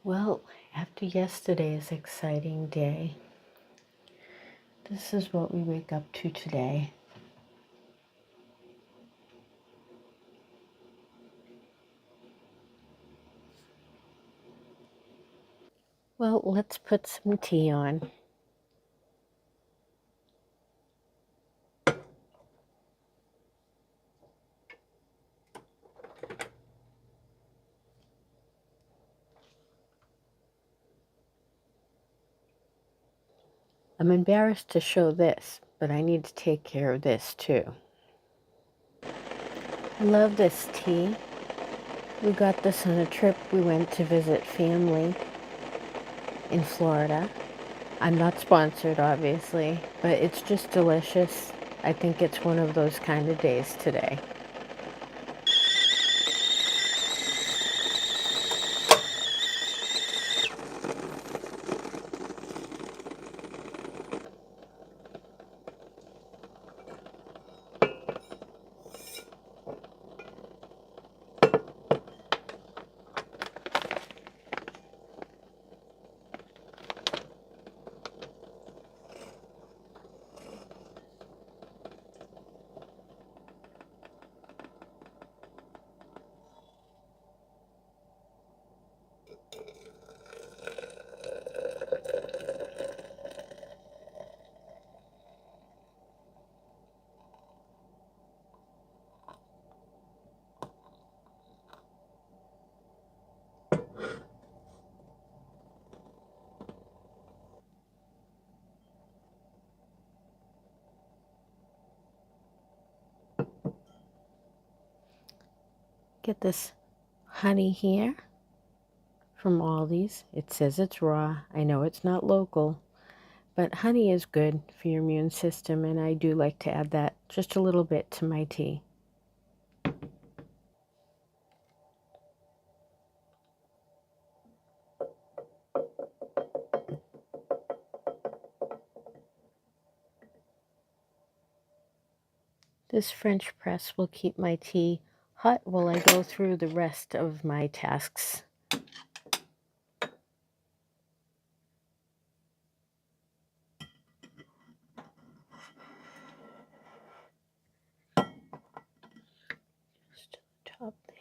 Well, after yesterday's exciting day, this is what we wake up to today. Well, let's put some tea on. I'm embarrassed to show this, but I need to take care of this too. I love this tea. We got this on a trip. We went to visit family in Florida. I'm not sponsored, obviously, but it's just delicious. I think it's one of those kind of days today. Get this honey here from Aldi's. It says it's raw. I know it's not local, but honey is good for your immune system, and I do like to add that just a little bit to my tea. This French press will keep my tea hot while I go through the rest of my tasks. Just to the top there.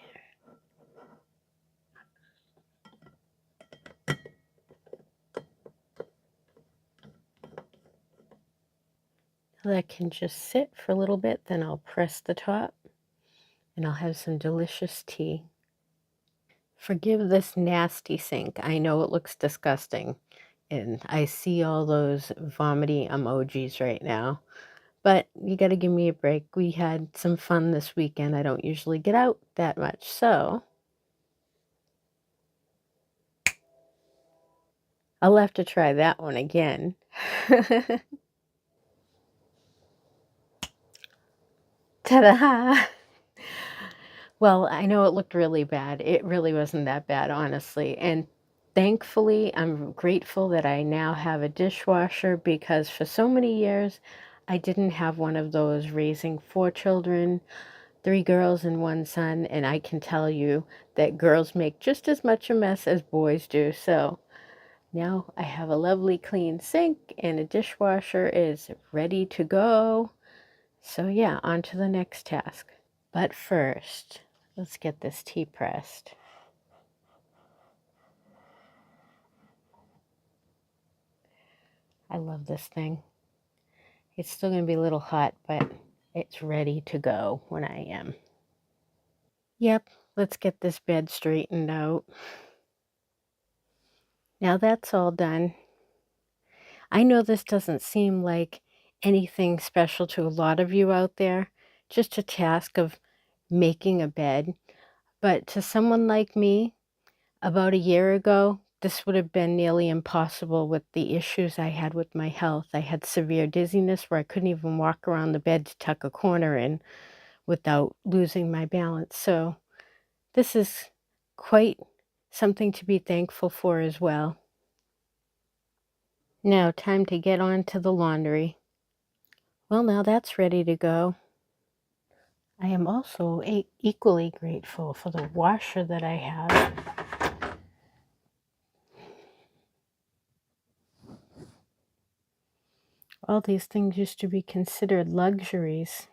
That can just sit for a little bit, then I'll press the top and I'll have some delicious tea. Forgive this nasty sink. I know it looks disgusting, and I see all those vomity emojis right now, but you got to give me a break. We had some fun this weekend. I don't usually get out that much, so I'll have to try that one again. Ta-da! Well, I know it looked really bad. It really wasn't that bad, honestly. And thankfully, I'm grateful that I now have a dishwasher, because for so many years, I didn't have one of those, raising 4 children, 3 girls and 1 son. And I can tell you that girls make just as much a mess as boys do. So now I have a lovely clean sink, and a dishwasher is ready to go. So yeah, on to the next task. But first, let's get this tea pressed. I love this thing. It's still going to be a little hot, but it's ready to go when I am. Yep, let's get this bed straightened out. Now that's all done. I know this doesn't seem like anything special to a lot of you out there, just a task of making a bed. But to someone like me, about a year ago, this would have been nearly impossible with the issues I had with my health. I had severe dizziness where I couldn't even walk around the bed to tuck a corner in without losing my balance. So this is quite something to be thankful for as well. Now, time to get on to the laundry. Well, now that's ready to go. I am also equally grateful for the washer that I have. All these things used to be considered luxuries.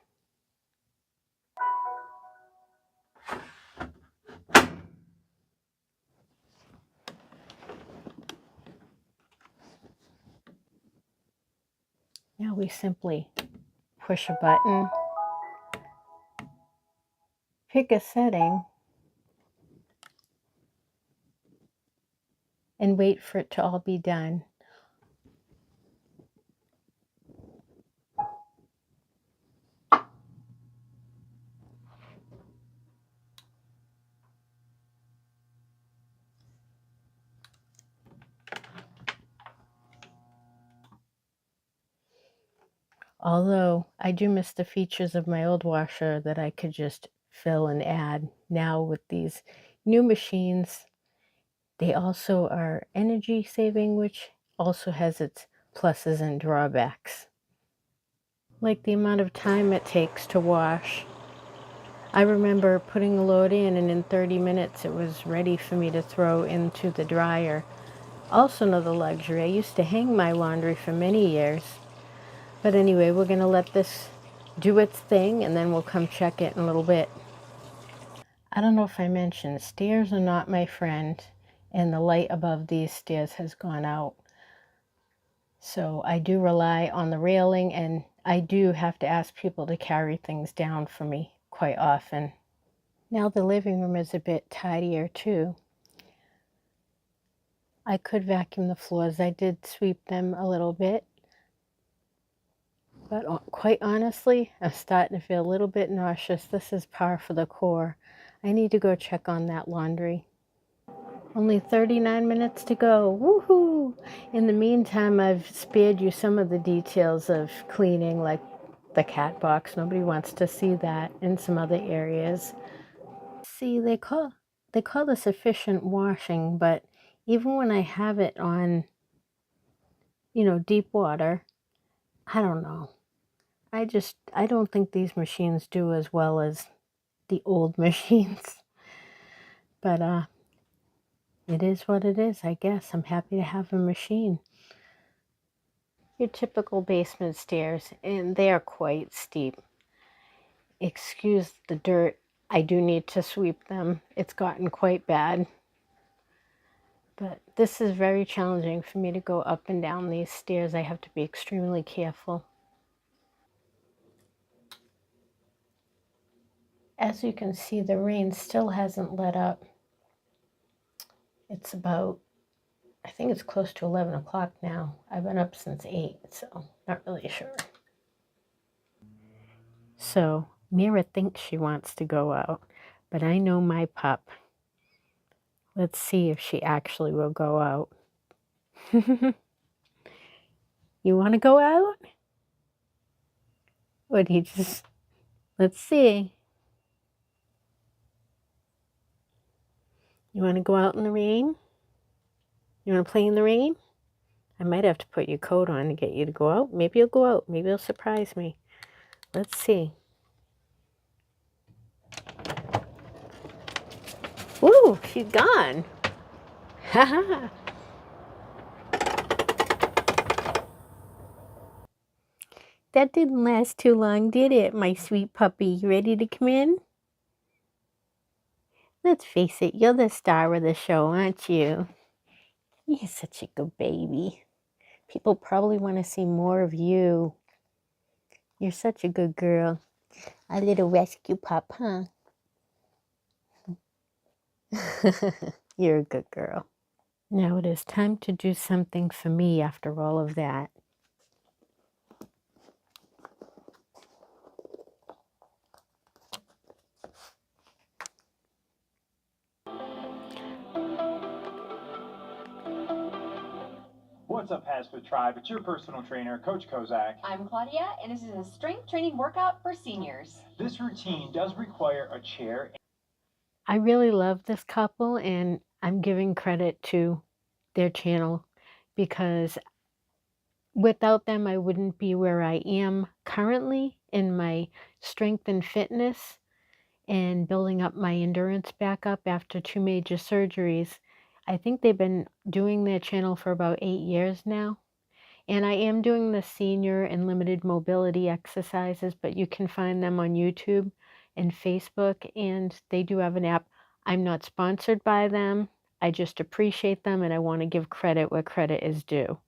Now we simply push a button, pick a setting, and wait for it to all be done. Although I do miss the features of my old washer that I could just fill and add. Now with these new machines, they also are energy saving, which also has its pluses and drawbacks. Like the amount of time it takes to wash. I remember putting a load in and in 30 minutes it was ready for me to throw into the dryer. Also another luxury. I used to hang my laundry for many years. But anyway, we're going to let this do its thing and then we'll come check it in a little bit. I don't know if I mentioned, stairs are not my friend, and the light above these stairs has gone out. So I do rely on the railing, and I do have to ask people to carry things down for me quite often. Now the living room is a bit tidier too. I could vacuum the floors. I did sweep them a little bit. But quite honestly, I'm starting to feel a little bit nauseous. This is par for the course. I need to go check on that laundry. Only 39 minutes to go. Woohoo! In the meantime, I've spared you some of the details of cleaning, like the cat box. Nobody wants to see that, in some other areas. See, they call this efficient washing, but even when I have it on, deep water, I don't know. I don't think these machines do as well as the old machines. But it is what it is, I guess. I'm happy to have a machine. Your typical basement stairs, and they are quite steep. Excuse the dirt. I do need to sweep them. It's gotten quite bad. But this is very challenging for me to go up and down these stairs. I have to be extremely careful. As you can see, the rain still hasn't let up. It's about, I think it's close to 11 o'clock now. I've been up since 8, so not really sure. So Meira thinks she wants to go out, but I know my pup. Let's see if she actually will go out. You want to go out? Or do you just, let's see. You want to go out in the rain? You want to play in the rain? I might have to put your coat on to get you to go out. Maybe you'll go out. Maybe you'll surprise me. Let's see. Ooh, she's gone. Ha. That didn't last too long, did it, my sweet puppy? You ready to come in? Let's face it, you're the star of the show, aren't you? You're such a good baby. People probably want to see more of you. You're such a good girl. A little rescue pup, huh? You're a good girl. Now it is time to do something for me after all of that. What's up, Hasfoot Tribe? It's your personal trainer, Coach Kozak. I'm Claudia, and this is a strength training workout for seniors. This routine does require a chair. I really love this couple, and I'm giving credit to their channel because without them, I wouldn't be where I am currently in my strength and fitness and building up my endurance back up after 2 major surgeries. I think they've been doing their channel for about 8 years now. And I am doing the senior and limited mobility exercises, but you can find them on YouTube and Facebook, and they do have an app. I'm not sponsored by them. I just appreciate them, and I want to give credit where credit is due.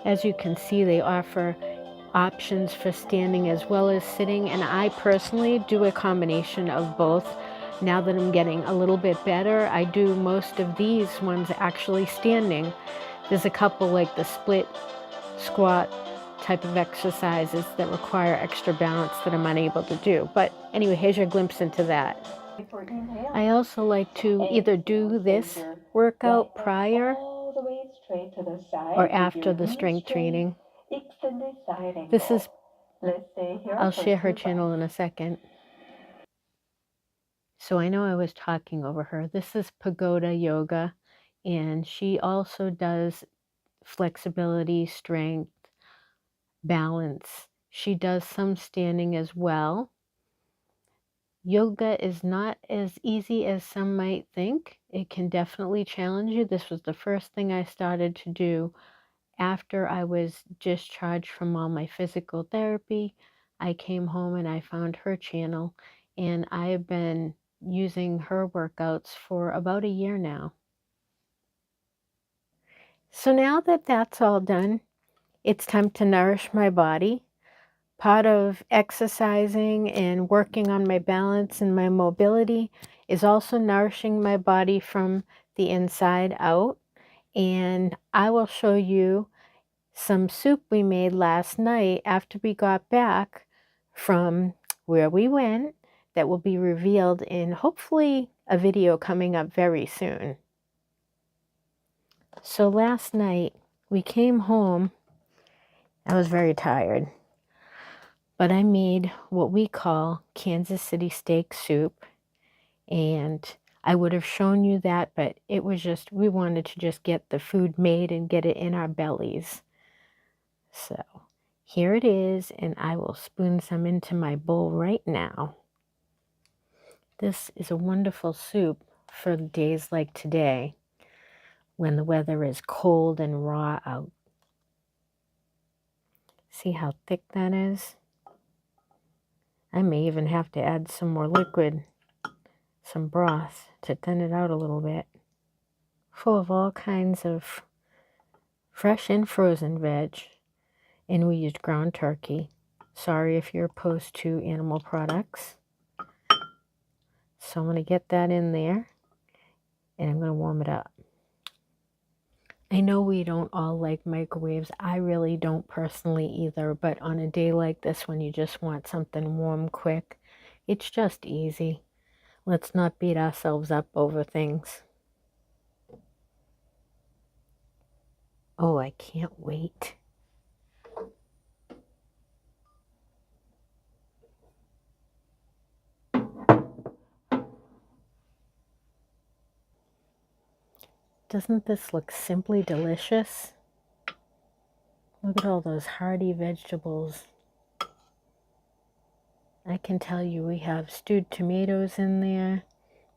As you can see, they offer options for standing as well as sitting, and I personally do a combination of both. Now that I'm getting a little bit better, I do most of these ones actually standing. There's a couple like the split squat type of exercises that require extra balance that I'm unable to do. But anyway, here's your glimpse into that. I also like to either do this workout prior or after the strength training. This is, I'll share her channel in a second. So I know I was talking over her. This is Pagoda Yoga, and she also does flexibility, strength, balance. She does some standing as well. Yoga is not as easy as some might think. It can definitely challenge you. This was the first thing I started to do after I was discharged from all my physical therapy. I came home and I found her channel, and I have been using her workouts for about a year now. So now that that's all done, it's time to nourish my body. Part of exercising and working on my balance and my mobility is also nourishing my body from the inside out. And I will show you some soup we made last night after we got back from where we went that will be revealed in hopefully a video coming up very soon. So last night we came home. I was very tired. But I made what we call Kansas City steak soup, and I would have shown you that, but it was just, we wanted to just get the food made and get it in our bellies. So here it is, and I will spoon some into my bowl right now. This is a wonderful soup for days like today when the weather is cold and raw out. See how thick that is? I may even have to add some more liquid, some broth, to thin it out a little bit. Full of all kinds of fresh and frozen veg. And we used ground turkey. Sorry if you're opposed to animal products. So I'm going to get that in there, and I'm going to warm it up. I know we don't all like microwaves. I really don't personally either, but on a day like this when you just want something warm quick, it's just easy. Let's not beat ourselves up over things. Oh, I can't wait. Doesn't this look simply delicious? Look at all those hearty vegetables. I can tell you we have stewed tomatoes in there.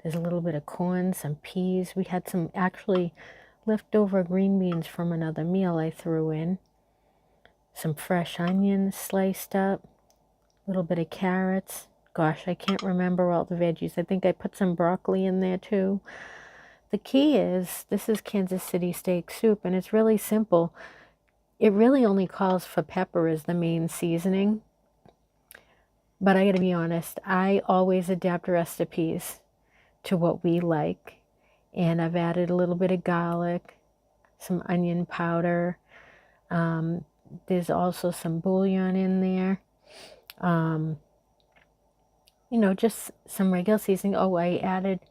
There's a little bit of corn, some peas. We had some actually leftover green beans from another meal I threw in. Some fresh onions sliced up. A little bit of carrots. Gosh, I can't remember all the veggies. I think I put some broccoli in there too. The key is, this is Kansas City steak soup, and it's really simple. It really only calls for pepper as the main seasoning. But I gotta be honest, I always adapt recipes to what we like. And I've added a little bit of garlic, some onion powder. There's also some bouillon in there. You know, just some regular seasoning. Oh, I added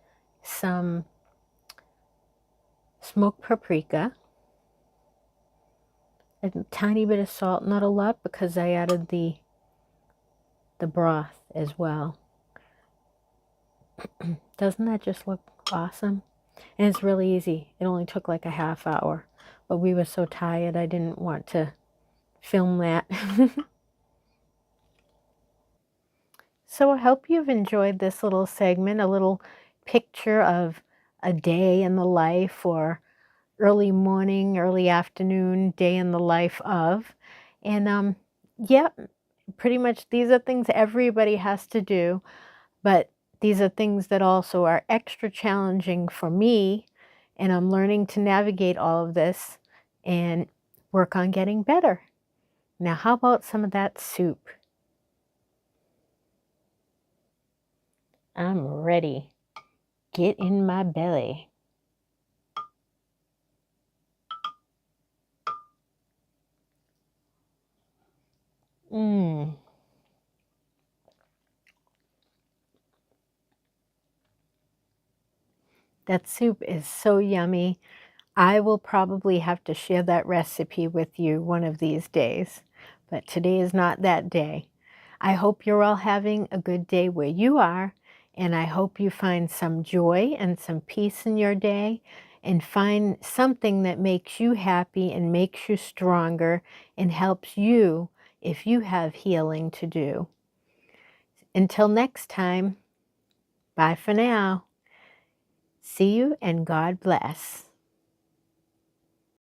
some smoked paprika. A tiny bit of salt, not a lot because I added the broth as well. Doesn't that just look awesome? And it's really easy. It only took like a half hour, but we were so tired I didn't want to film that. So I hope you've enjoyed this little segment, a little picture of a day in the life or early morning, early afternoon, day in the life of. And yeah, pretty much these are things everybody has to do, but these are things that also are extra challenging for me, and I'm learning to navigate all of this and work on getting better. Now, how about some of that soup? I'm ready. Get in my belly. Mmm. That soup is so yummy. I will probably have to share that recipe with you one of these days, but today is not that day. I hope you're all having a good day where you are, and I hope you find some joy and some peace in your day, and find something that makes you happy and makes you stronger and helps you if you have healing to do. Until next time, bye for now. See you and God bless.